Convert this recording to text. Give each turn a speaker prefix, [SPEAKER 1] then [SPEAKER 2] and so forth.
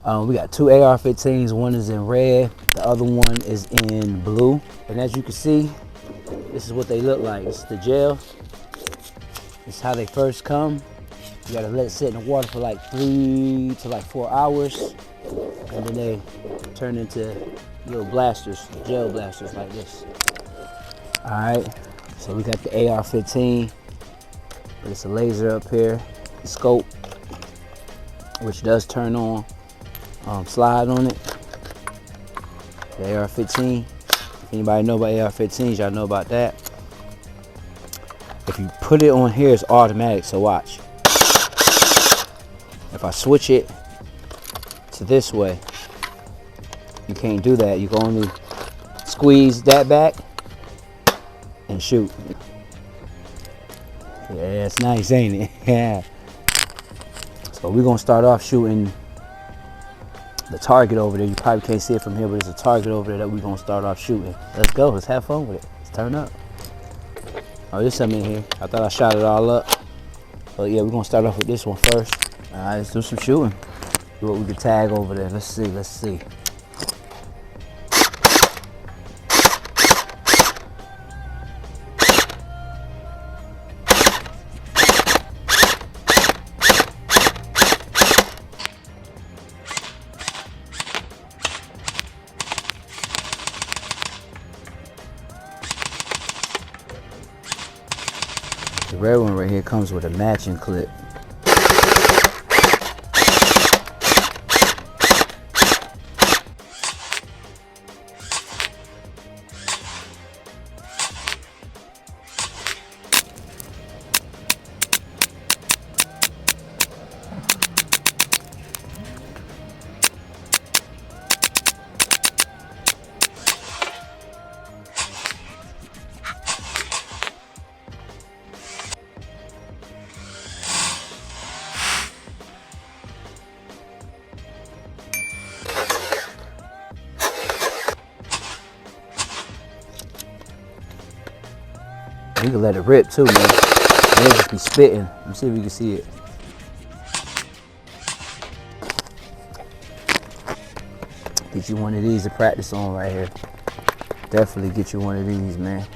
[SPEAKER 1] We got two AR-15s. One is in red, the other one is in blue. And as you can see, this is what they look like. This is the gel. This is how they first come. You gotta let it sit in the water for like 3 to 4 hours. And then they turn into little blasters, gel blasters like this. All right, so we got the AR-15. It's a laser up here, the scope, which does turn on, slide on it. The AR-15. If anybody know about AR-15s, y'all know about that. If you put it on here, it's automatic, so watch. If I switch it to this way, you can't do that. You can only squeeze that back and shoot. Yeah, it's nice, ain't it? Yeah. So we're gonna start off shooting the target over there. You probably can't see it from here, but there's a target over there that we're gonna start off shooting. Let's go, let's have fun with it. Let's turn up. Oh, there's something in here. I thought I shot it all up. But yeah, we're gonna start off with this one first. All right, let's do some shooting. See what we can tag over there. Let's see, let's see. The red one right here comes with a matching clip. You can let it rip too, man. It'll just be spitting. Let me see if you can see it. Get you one of these to practice on right here. Definitely get you one of these, man.